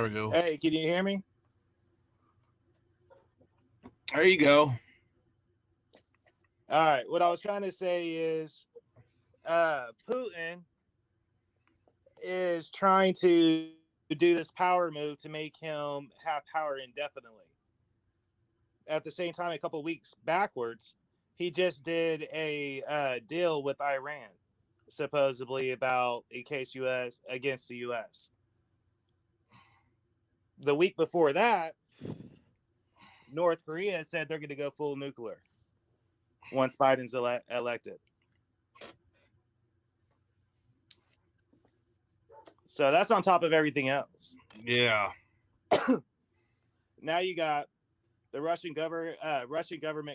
we go. Hey, can you hear me? There you go. All right. What I was trying to say is Putin is trying to do this power move to make him have power indefinitely. At the same time, a couple of weeks backwards, he just did a deal with Iran, supposedly about a case U.S. against the U.S. The week before that, North Korea said they're going to go full nuclear once Biden's elected. So that's on top of everything else. Yeah. Now you got the Russian government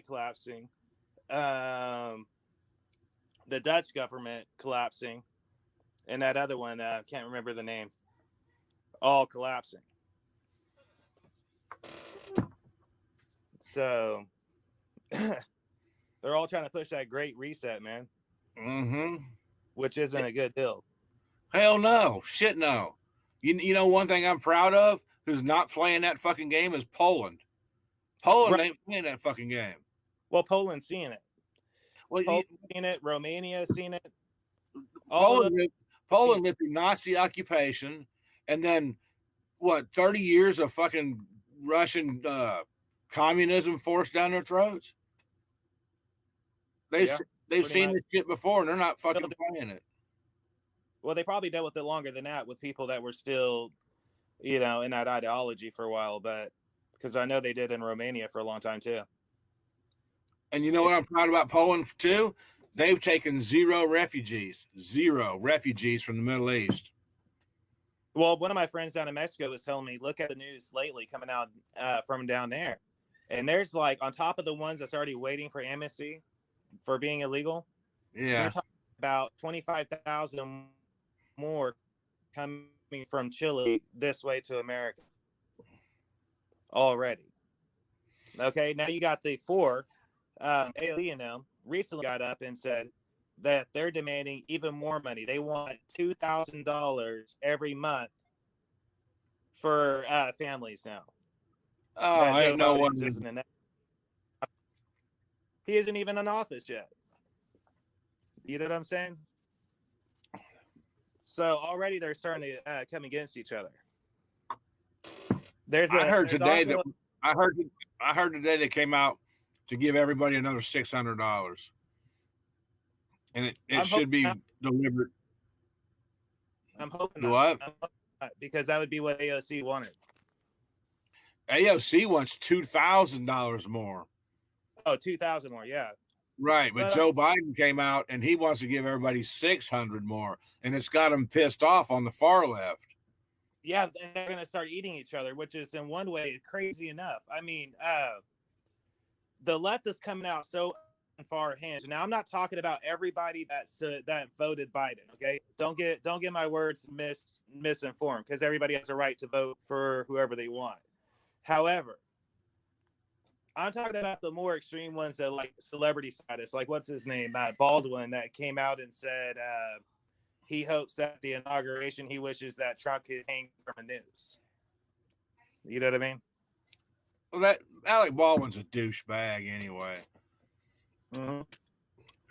collapsing, the Dutch government collapsing, and that other one, can't remember the name, all collapsing. So they're all trying to push that great reset, man. Mm-hmm. Which isn't a good deal. Hell no. Shit no. You know one thing I'm proud of who's not playing that fucking game is Poland. Poland ain't playing that fucking game. Well, Poland's seeing it. Well, Poland's seen it. Romania's seen it. Poland lived through Nazi occupation, and then what? 30 years of fucking Russian communism forced down their throats. They've seen this shit before, and they're not fucking playing it. Well, they probably dealt with it longer than that with people that were still, in that ideology for a while, but because I know they did in Romania for a long time too. And you know what I'm proud about Poland too? They've taken zero refugees from the Middle East. Well, one of my friends down in Mexico was telling me, look at the news lately coming out from down there. And there's like, on top of the ones that's already waiting for amnesty for being illegal, they're talking about 25,000 more coming from Chile this way to America already. Okay, now you got the four. AOC and them recently got up and said that they're demanding even more money. They want $2,000 every month for families now. Oh, I ain't no one. He isn't even in office yet. You know what I'm saying? So already they're starting to come against each other. I heard today they came out to give everybody another $600, and it should be delivered. I'm hoping what? Because that would be what AOC wanted. AOC wants $2,000 more. Oh, 2,000 more, yeah. Right, but Joe Biden came out and he wants to give everybody 600 more, and it's got them pissed off on the far left. Yeah, and they're going to start eating each other, which is in one way crazy enough. I mean, the left is coming out so far hinge. Now, I'm not talking about everybody that voted Biden. Okay, don't get my words misinformed, because everybody has a right to vote for whoever they want. However, I'm talking about the more extreme ones that like celebrity status, like what's his name, Baldwin, that came out and said he hopes that the inauguration, he wishes that Trump could hang from a noose. You know what I mean? Well, that Alec Baldwin's a douchebag anyway. Mm-hmm.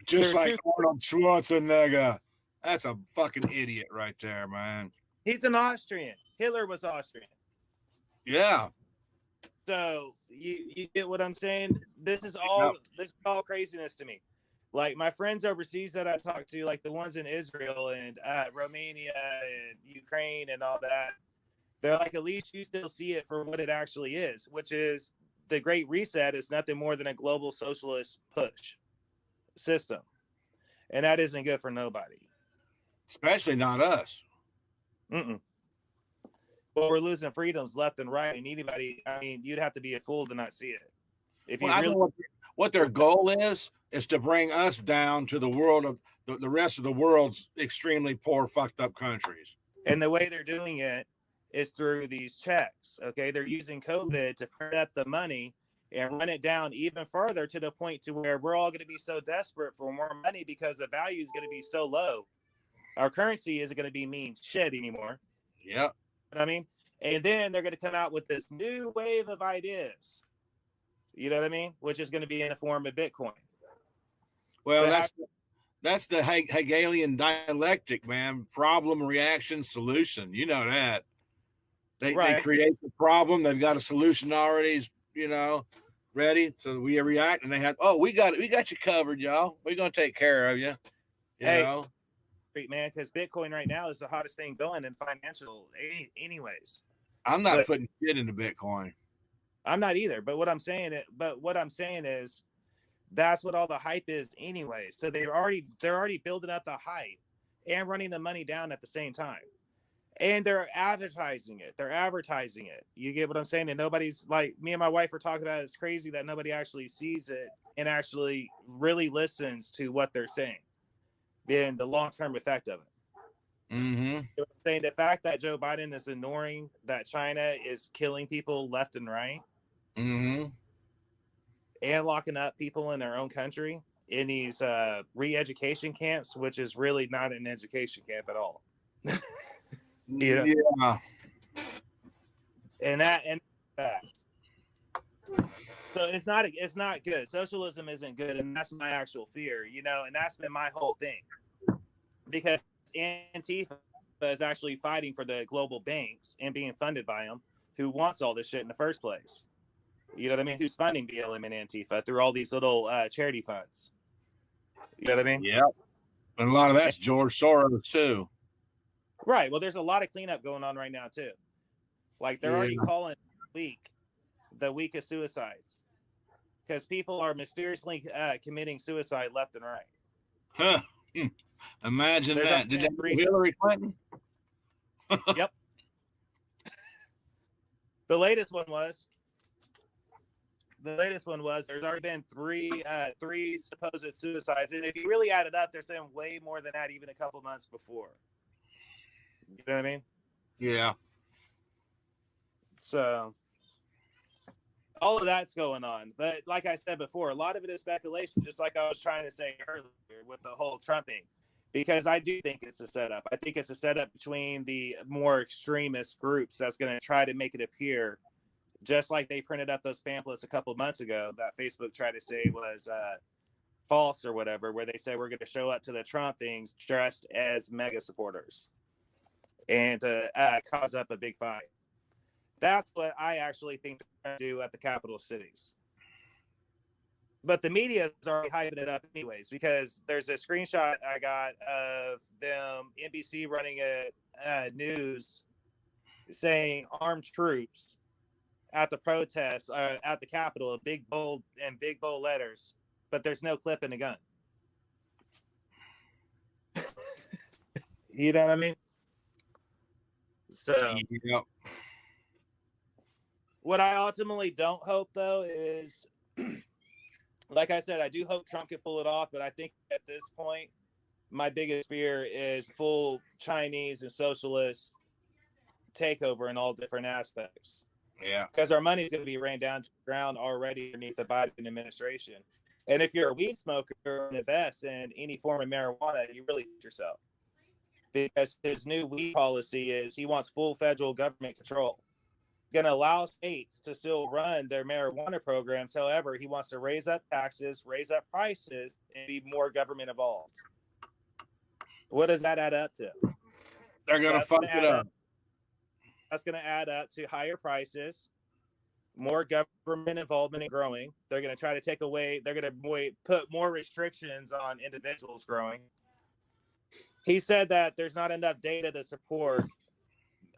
Just like Arnold Schwarzenegger. That's a fucking idiot right there, man. He's an Austrian. Hitler was Austrian. Yeah. So you get what I'm saying? This is all craziness to me. Like my friends overseas that I talk to, like the ones in Israel and Romania and Ukraine and all that, they're like, at least you still see it for what it actually is, which is the Great Reset is nothing more than a global socialist push system. And that isn't good for nobody. Especially not us. Mm-mm. Well, we're losing freedoms left and right, and anybody, I mean, you'd have to be a fool to not see it. If you I know what their goal is to bring us down to the world of the rest of the world's extremely poor, fucked up countries. And the way they're doing it is through these checks. Okay, they're using COVID to print up the money and run it down even further to the point to where we're all going to be so desperate for more money because the value is going to be so low. Our currency isn't going to be mean shit anymore. Yeah. I mean, And then they're going to come out with this new wave of ideas. You know what I mean? Which is going to be in the form of Bitcoin. Well, that's the Hegelian dialectic, man. Problem, reaction, solution. You know that. They create the problem. They've got a solution already, ready. So we react, and they have, we got you covered, y'all. We're gonna take care of you. You know, man, because Bitcoin right now is the hottest thing going in financial, anyways. I'm not putting shit into Bitcoin. I'm not either. But what I'm saying is, that's what all the hype is, anyways. So they're already building up the hype and running the money down at the same time. And they're advertising it. You get what I'm saying? And nobody's like, me and my wife were talking about it. It's crazy that nobody actually sees it and actually really listens to what they're saying, and the long-term effect of it. Mm-hmm. You know what I'm saying? The fact that Joe Biden is ignoring that China is killing people left and right, mm-hmm, and locking up people in their own country in these re-education camps, which is really not an education camp at all. Yeah. And fact. So it's not good. Socialism isn't good, and that's my actual fear, and that's been my whole thing. Because Antifa is actually fighting for the global banks and being funded by them, who wants all this shit in the first place. You know what I mean? Who's funding BLM and Antifa through all these little charity funds? You know what I mean? Yeah. And a lot of that's George Soros too. Right. Well, there's a lot of cleanup going on right now too. Like they're already calling the week of suicides, because people are mysteriously committing suicide left and right. Huh. Imagine that. Did that Hillary Clinton? Yep. The latest one was there's already been three supposed suicides, and if you really add it up, there's been way more than that even a couple months before. You know what I mean? Yeah. So all of that's going on. But like I said before, a lot of it is speculation, just like I was trying to say earlier with the whole Trump thing, because I do think it's a setup. I think it's a setup between the more extremist groups that's going to try to make it appear just like they printed up those pamphlets a couple months ago that Facebook tried to say was false or whatever, where they say we're going to show up to the Trump things dressed as mega supporters and cause up a big fight. That's what I actually think they're going to do at the capital cities. But the media is already hyping it up anyways, because there's a screenshot I got of them, NBC running a news saying armed troops at the protests at the Capitol, big bold letters, but there's no clip in the gun. You know what I mean? So yep. What I ultimately don't hope, though, is, like I said, I do hope Trump can pull it off, but I think at this point, my biggest fear is full Chinese and socialist takeover in all different aspects. Yeah. Because our money is going to be ran down to the ground already beneath the Biden administration. And if you're a weed smoker or invest in any form of marijuana, you really hit yourself. Because his new weed policy is he wants full federal government control. Going to allow states to still run their marijuana programs. However, he wants to raise up taxes, raise up prices, and be more government involved. What does that add up to? They're going to fuck it up. That's going to add up to higher prices, more government involvement in growing. They're going to try to take away, they're going to put more restrictions on individuals growing. He said that there's not enough data to support,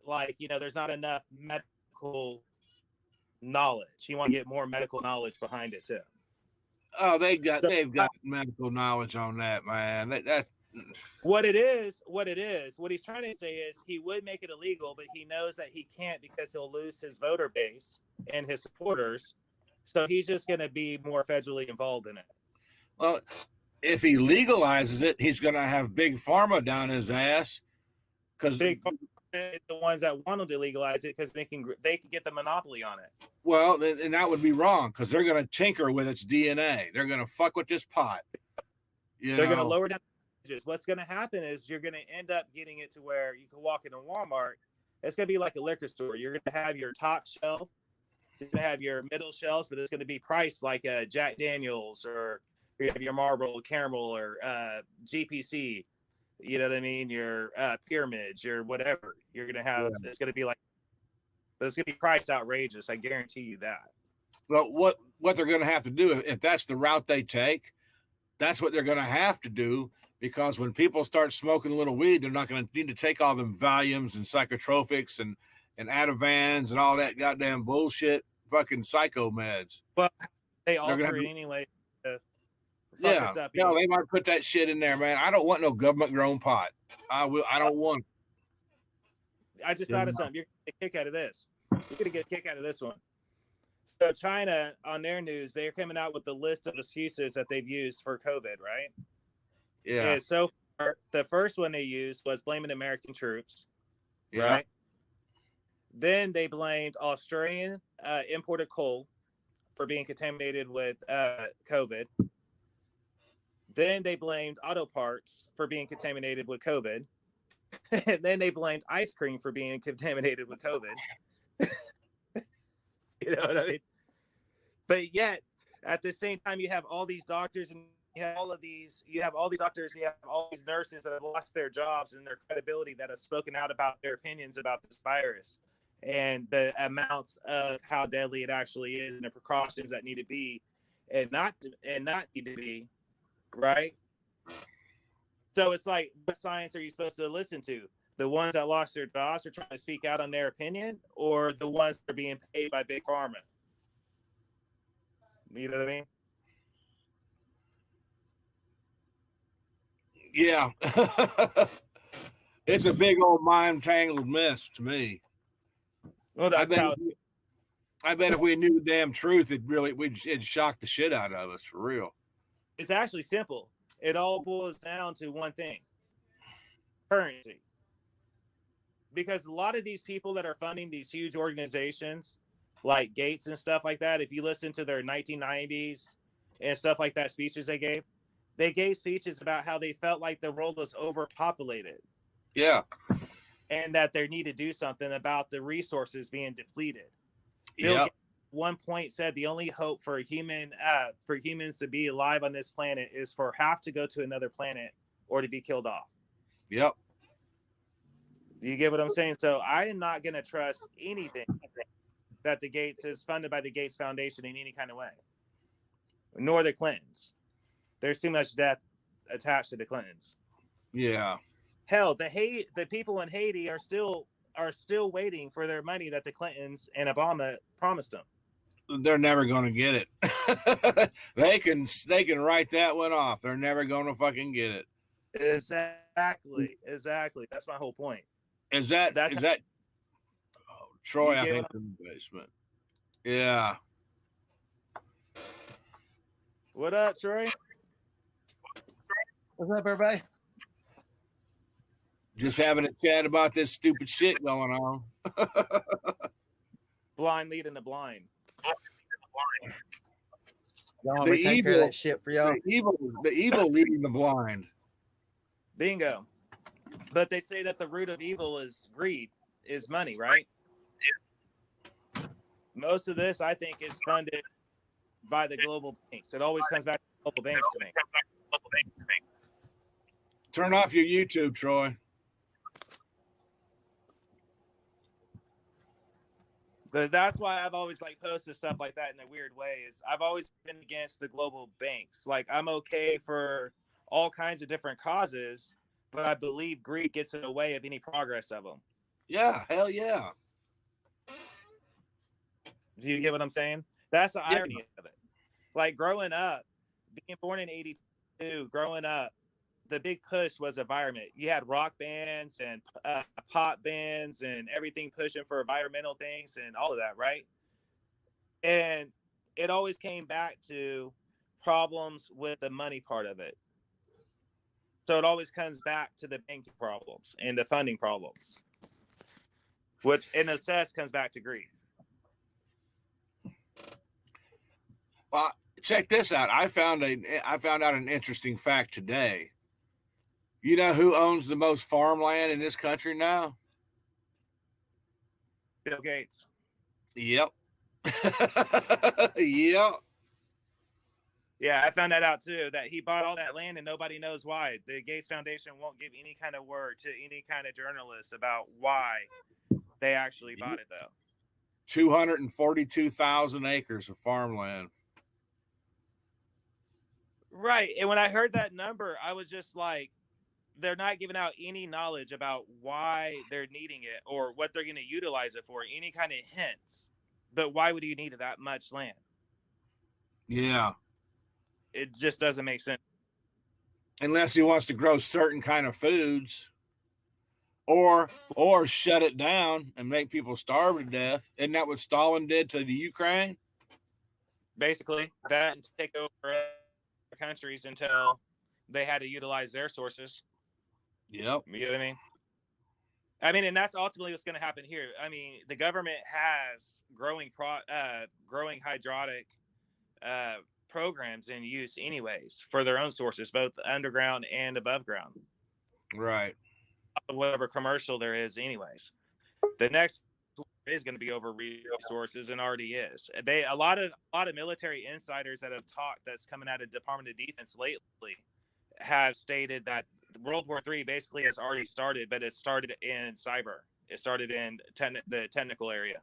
there's not enough medical knowledge. He wants to get more medical knowledge behind it too. Oh, they've got medical knowledge on that, man. That what he's trying to say is he would make it illegal, but he knows that he can't because he'll lose his voter base and his supporters. So he's just going to be more federally involved in it. Well, if he legalizes it, he's going to have big pharma down his ass. Because big pharma is the ones that want to legalize it because they can get the monopoly on it. Well, and that would be wrong because they're going to tinker with its DNA. They're going to fuck with this pot. They're going to lower down. What's going to happen is you're going to end up getting it to where you can walk into Walmart It's going to be like a liquor store. You're going to have your top shelf, you're going to have your middle shelves, but it's going to be priced like a Jack Daniels, or you have your Marlboro Caramel, or GPC. You know what I mean? Your pyramids, your whatever. You're going to have. Yeah. It's going to be like, but it's going to be priced outrageous. I guarantee you that. But what they're going to have to do, if that's the route they take, that's what they're going to have to do. Because when people start smoking a little weed, they're not going to need to take all them Valiums and psychotropics and Ativans and all that goddamn bullshit, fucking psycho meds. Well, they alter it anyway. Yeah, no, they might put that shit in there, man. I don't want no government grown pot. I don't want. I just thought of something. You're gonna get a kick out of this. You're gonna get a kick out of this one. So China, on their news, they're coming out with the list of excuses that they've used for COVID, right? Yeah. And so far, the first one they used was blaming American troops, right? Then they blamed Australian imported coal for being contaminated with COVID. Then they blamed auto parts for being contaminated with COVID. And then they blamed ice cream for being contaminated with COVID. You know what I mean? But yet, at the same time, you have all these doctors and you have all these doctors, you have all these nurses that have lost their jobs and their credibility, that have spoken out about their opinions about this virus and the amounts of how deadly it actually is and the precautions that need to be and not need to be, right? So it's like, what science are you supposed to listen to? The ones that lost their jobs are trying to speak out on their opinion, or the ones that are being paid by Big Pharma? You know what I mean? Yeah. It's a big old mind tangled mess to me. Well, that's I bet if we knew the damn truth, it'd shock the shit out of us, for real. It's actually simple. It all boils down to one thing: currency. Because a lot of these people that are funding these huge organizations like Gates and stuff like that, if you listen to their 1990s and stuff like that speeches they gave speeches about how they felt like the world was overpopulated. Yeah. And that they need to do something about the resources being depleted. Yeah. At one point said the only hope for humans to be alive on this planet is for half to go to another planet or to be killed off. Yep. You get what I'm saying? So I am not going to trust anything that the Gates is funded by the Gates Foundation in any kind of way, nor the Clintons. There's too much death attached to the Clintons. Yeah. Hell, the people in Haiti are still waiting for their money that the Clintons and Obama promised them. They're never going to get it. They can write that one off. They're never going to fucking get it. Exactly. That's my whole point. Is that oh, Troy, I think, in the basement. Yeah. What up, Troy? What's up, everybody? Just having a chat about this stupid shit going on. Blind leading the blind. Y'all want me to take care of that shit for y'all? The evil leading the blind. Bingo. But they say that the root of evil is greed, is money, right? Most of this, I think, is funded by the global banks. It always comes back to global banks to me. Turn off your YouTube, Troy. But that's why I've always posted stuff like that in a weird way. Is I've always been against the global banks. Like, I'm okay for all kinds of different causes, but I believe greed gets in the way of any progress of them. Yeah, hell yeah. Do you get what I'm saying? That's the irony of it. Like, growing up, being born in '82, growing up, the big push was environment. You had rock bands and pop bands and everything pushing for environmental things and all of that, right? And it always came back to problems with the money part of it. So it always comes back to the banking problems and the funding problems, which in a sense comes back to greed. Well, check this out. I found out an interesting fact today. You know who owns the most farmland in this country now? Bill Gates. Yep. Yep. Yeah, I found that out too, that he bought all that land and nobody knows why. The Gates Foundation won't give any kind of word to any kind of journalist about why they actually bought it, though. 242,000 acres of farmland. Right. And when I heard that number, I was just like, they're not giving out any knowledge about why they're needing it or what they're going to utilize it for, any kind of hints. But why would you need that much land? Yeah. It just doesn't make sense. Unless he wants to grow certain kind of foods or shut it down and make people starve to death. Isn't that what Stalin did to the Ukraine? Basically, that and take over other countries until they had to utilize their sources. Yep. You know what I mean? And that's ultimately what's going to happen here. I mean, the government has growing hydraulic programs in use anyways for their own sources, both underground and above ground. Right. Whatever commercial there is anyways. The next is going to be over resources and already is. A lot of military insiders that have talked that's coming out of Department of Defense lately have stated that World War III basically has already started, but it started in cyber. It started in the technical area.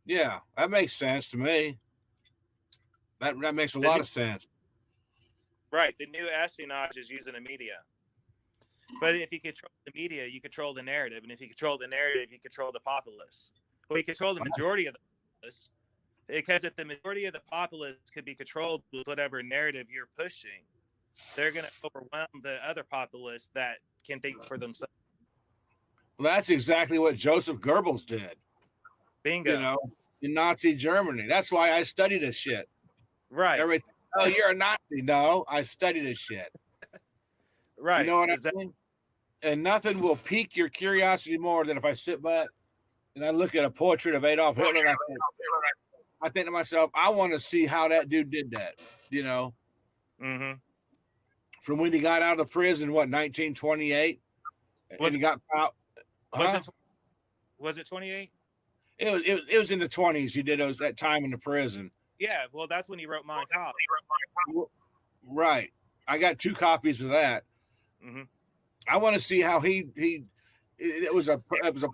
Yeah, that makes sense to me. That makes a lot of sense. Right. The new espionage is using the media. But if you control the media, you control the narrative. And if you control the narrative, you control the populace. Well, you control the majority of the populace. Because if the majority of the populace could be controlled with whatever narrative you're pushing, they're going to overwhelm the other populace that can think for themselves. Well, that's exactly what Joseph Goebbels did. Bingo. You know, in Nazi Germany. That's why I study this shit. Right. Everybody, oh, you're a Nazi. No, I study this shit. Right. You know what I mean? And nothing will pique your curiosity more than if I sit back and I look at a portrait of Adolf Hitler. And I think to myself, I want to see how that dude did that. You know, from when he got out of prison, what 1928, and he got out. Was it 28? It was in the 20s. He did that time in the prison. Yeah, well, that's when he wrote Mein Kampf. Right. I got 2 copies of that. I want to see how it was a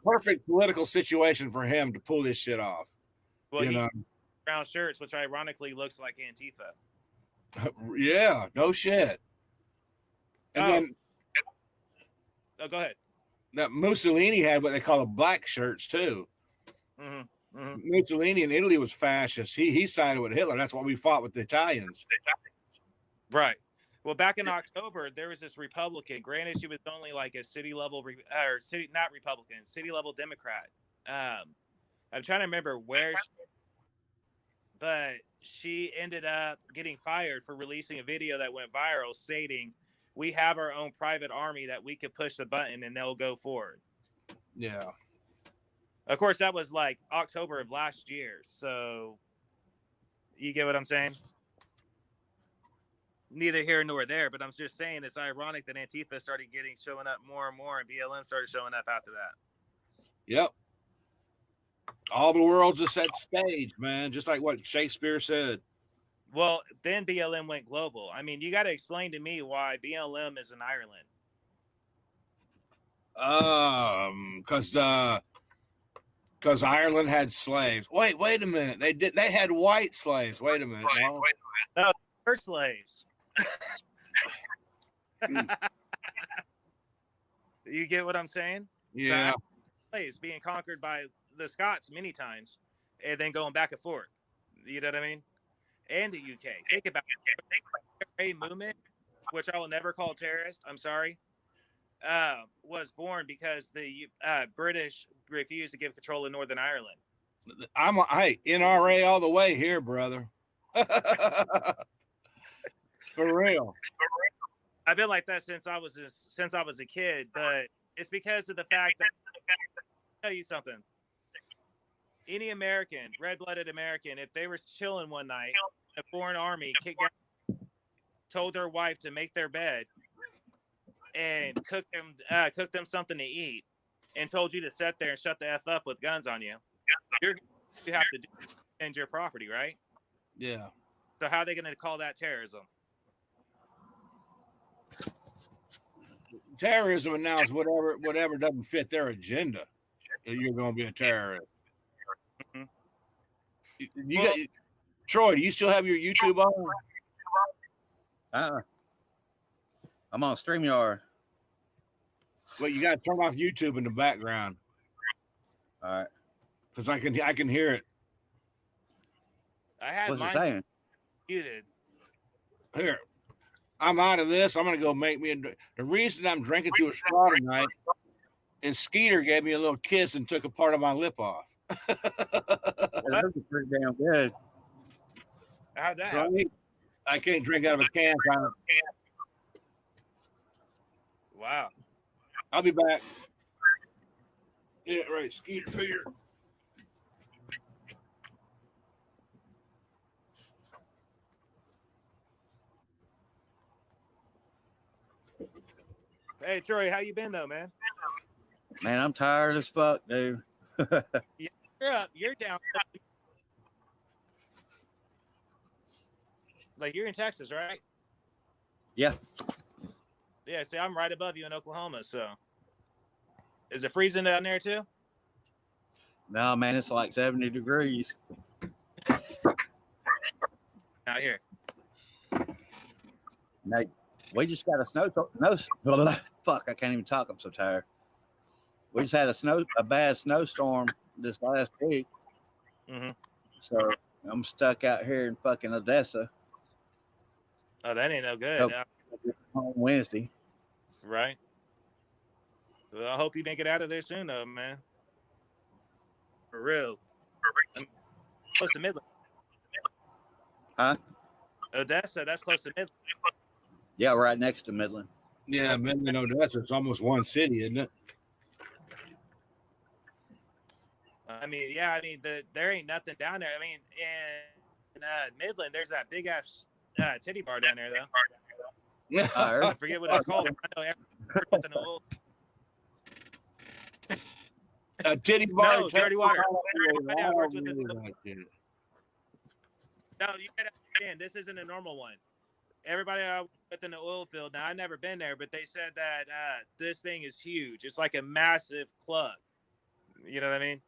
perfect political situation for him to pull this shit off. Well, he brown shirts, which ironically looks like Antifa. Yeah, no shit. And then, go ahead. That Mussolini had what they call black shirts too. Mussolini in Italy was fascist. He sided with Hitler. That's why we fought with the Italians. Right. Well, back in October, there was this Republican. Granted, she was only like a city level city level Democrat. I'm trying to remember where, but she ended up getting fired for releasing a video that went viral stating, "We have our own private army that we could push the button and they'll go forward." Yeah. Of course, that was like October of last year. So you get what I'm saying? Neither here nor there, but I'm just saying it's ironic that Antifa started showing up more and more, and BLM started showing up after that. Yep. All the world's a set stage, man. Just like what Shakespeare said. Well, then BLM went global. I mean, you got to explain to me why BLM is in Ireland. Because Ireland had slaves. Wait a minute. They had white slaves. Wait a minute. No, they're slaves. You get what I'm saying? Yeah. Slaves being conquered by the Scots many times and then going back and forth. You know what I mean? And the UK. Think about it. The movement, which I will never call terrorist, I'm sorry, was born because the British refused to give control of Northern Ireland. Hey, NRA all the way here, brother. For real. I've been like that since I was a kid, but it's because of the fact that I'll tell you something. Any American, red-blooded American, if they were chilling one night, a foreign army kicked down, told their wife to make their bed and cook them something to eat, and told you to sit there and shut the F up with guns on you, you have to defend your property, right? Yeah. So how are they going to call that terrorism? Terrorism now is whatever doesn't fit their agenda. You're going to be a terrorist. Mm-hmm. Troy, do you still have your YouTube on? I'm on StreamYard. Well, you got to turn off YouTube in the background. All right. Because I can hear it. I had What's it mine saying? muted. Here, I'm out of this. I'm going to go make me the reason I'm drinking through a straw tonight is Skeeter gave me a little kiss and took a part of my lip off. That's pretty damn good. How'd that So I can't drink out of a can. Wow. I'll be back. Yeah, right. Skeeter figure. Hey, Troy, how you been though, man? Man, I'm tired as fuck, dude. You're up. You're down. Like you're in Texas, right? Yeah. Yeah. See, I'm right above you in Oklahoma. So, is it freezing down there too? No, man, it's like 70 degrees. Out here. No, we just got a fuck, I can't even talk. I'm so tired. We just had a bad snowstorm this last week. Mm-hmm. So I'm stuck out here in fucking Odessa. Oh, that ain't no good. On Wednesday. Right. Well, I hope you make it out of there soon, though, man. For real. Close to Midland. Huh? Odessa, that's close to Midland. Yeah, right next to Midland. Yeah, Midland, Odessa. It's almost one city, isn't it? I mean, there ain't nothing down there. I mean, in Midland, there's that big ass titty bar down there, though. I forget what it's called. I know everything old. A titty bar. No, dirty water. No, you gotta understand, this isn't a normal one. Everybody within the oil field. Now, I've never been there, but they said that this thing is huge. It's like a massive club. You know what I mean?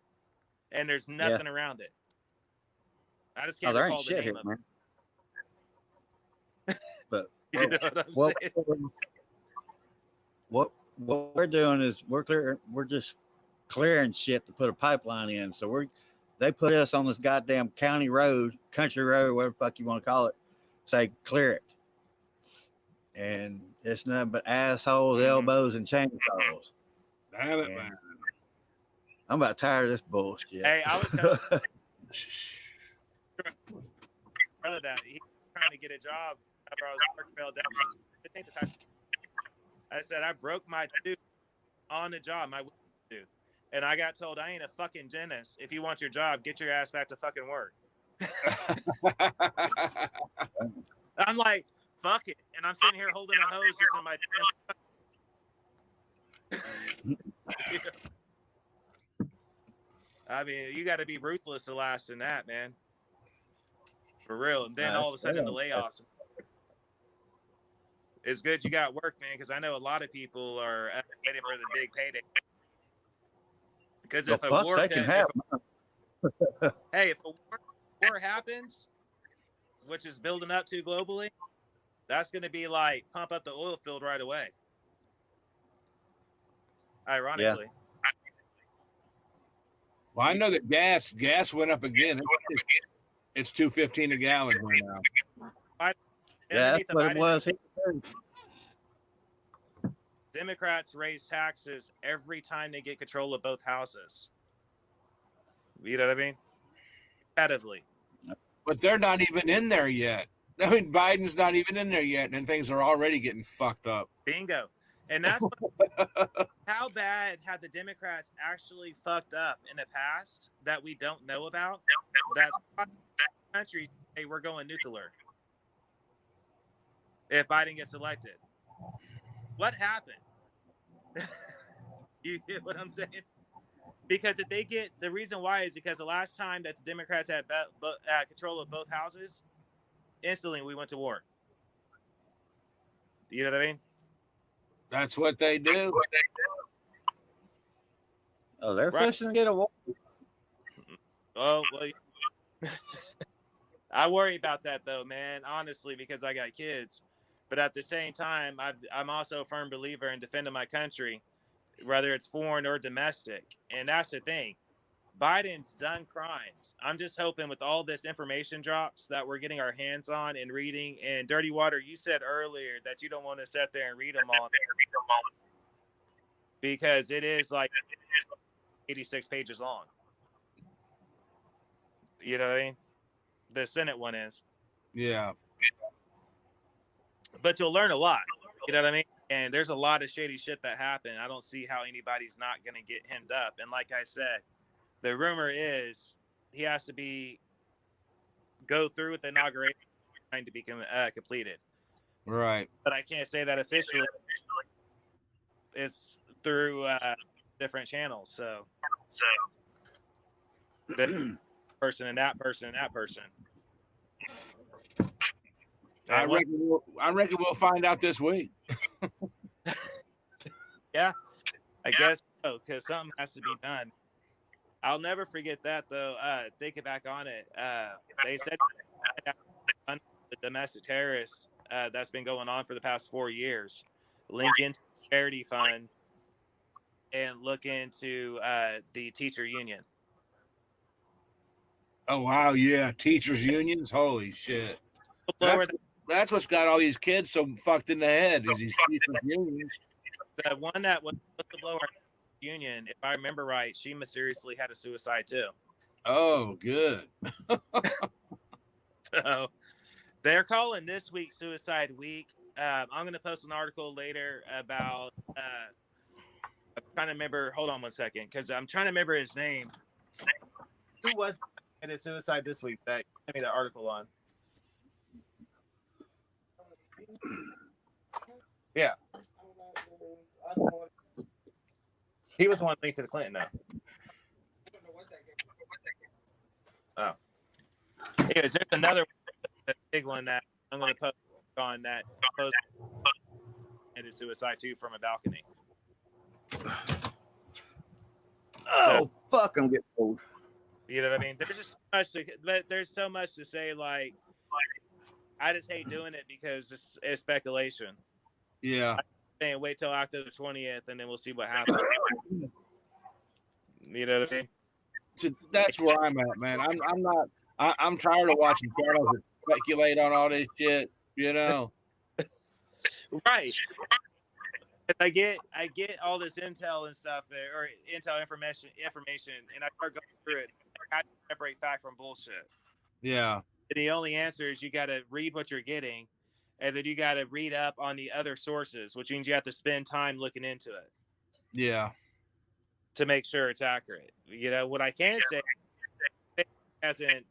And there's nothing around it. I just can't recall the name of it. But you know what I'm saying? What we're doing is we're just clearing shit to put a pipeline in. So they put us on this goddamn county road, country road, whatever the fuck you want to call it. Say clear it. And it's nothing but assholes, elbows, and chainsaws. Damn it, man. I'm about tired of this bullshit. Hey, I was telling brother that he's trying to get a job after I was fell down. I said I broke my tooth on the job, my tooth, and I got told I ain't a fucking dentist. If you want your job, get your ass back to fucking work. I'm like, fuck it, and I'm sitting here holding a hose just in my. I mean, you got to be ruthless to last in that, man. For real. And then all of a sudden, the layoffs. It's good you got work, man, because I know a lot of people are waiting for the big payday. Because if a war, if a war happens, which is building up to globally, that's going to be like pump up the oil field right away. Ironically. Yeah. Well, I know that gas went up again. It's $2.15 a gallon right now. Yeah, that's what it was. Democrats raise taxes every time they get control of both houses. You know what I mean? Competitively. But they're not even in there yet. I mean, Biden's not even in there yet, and things are already getting fucked up. Bingo. And that's how bad had the Democrats actually fucked up in the past that we don't know about? That's countries say we're going nuclear if Biden gets elected. What happened? You get what I'm saying? Because if they get, the reason why is because the last time that the Democrats had control of both houses, instantly we went to war. You know what I mean? That's what they do. Oh, they're fishing to get a war. Oh, well, I worry about that though, man, honestly, because I got kids. But at the same time, I'm also a firm believer in defending my country, whether it's foreign or domestic. And that's the thing. Biden's done crimes. I'm just hoping with all this information drops that we're getting our hands on and reading. And Dirty Water, you said earlier that you don't want to sit there and read them all because it is like 86 pages long. You know what I mean? The Senate one is. Yeah. But you'll learn a lot. You know what I mean? And there's a lot of shady shit that happened. I don't see how anybody's not going to get hemmed up. And like I said, the rumor is he has to go through with the inauguration to be completed. Right. But I can't say that officially. It's through different channels. So this person and that person and that person. I reckon we'll find out this week. Yeah, I guess so, because something has to be done. I'll never forget that, though. Thinking back on it, they said the domestic terrorist that's been going on for the past 4 years, link into charity fund and look into the teacher union. Oh, wow. Yeah. Teachers unions. Holy shit. That's what's got all these kids so fucked in the head is these teachers unions. The one that was the blower union, if I remember right, she mysteriously had a suicide too. Oh, good. So they're calling this week Suicide Week. I'm going to post an article later about. I'm trying to remember. Hold on one second, because I'm trying to remember his name. Who was committed suicide this week? That sent me the article on. Yeah. He was one linked to the Clinton now. Oh. Anyways, there's another big one that I'm going to post on that committed suicide too from a balcony. Oh, fuck, I'm getting old. You know what I mean? There's just so much to say. Like, I just hate doing it because it's speculation. Yeah. I'm saying wait till after the 20th and then we'll see what happens. You know what I mean? So that's where I'm at, man. I'm tired of watching channels that speculate on all this shit, you know. Right. I get all this intel and stuff, or intel information, and I start going through it. I have to separate fact from bullshit. Yeah. And the only answer is you got to read what you're getting, and then you got to read up on the other sources, which means you have to spend time looking into it. Yeah. To make sure it's accurate. You know what I can say? It hasn't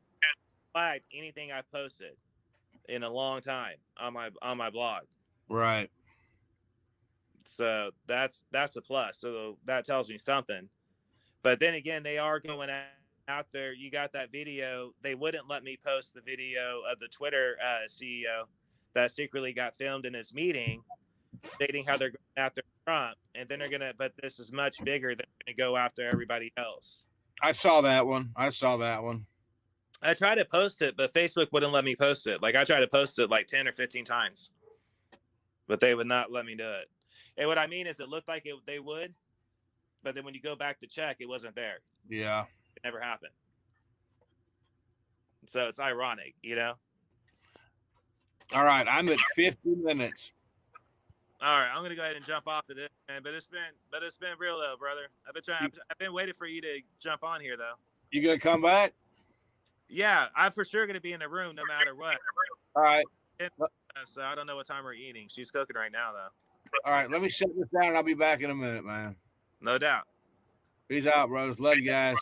flagged anything I've posted in a long time on my blog. Right. So that's a plus. So that tells me something. But then again, they are going out there. You got that video. They wouldn't let me post the video of the Twitter CEO that secretly got filmed in his meeting, stating how they're going after Trump, and then they're gonna. But this is much bigger. They're gonna go after everybody else. I saw that one. I tried to post it, but Facebook wouldn't let me post it. Like I tried to post it like 10 or 15 times, but they would not let me do it. And what I mean is it looked like they would, but then when you go back to check, it wasn't there. Yeah. It never happened. So it's ironic, you know? All right. I'm at 50 minutes. All right. I'm going to go ahead and jump off of this, man. But it's been real though, brother. I've been waiting for you to jump on here though. You going to come back? Yeah. I'm for sure going to be in the room no matter what. All right. So I don't know what time we're eating. She's cooking right now though. All right, let me shut this down and I'll be back in a minute, man. No doubt. Peace out, brothers. Love you guys.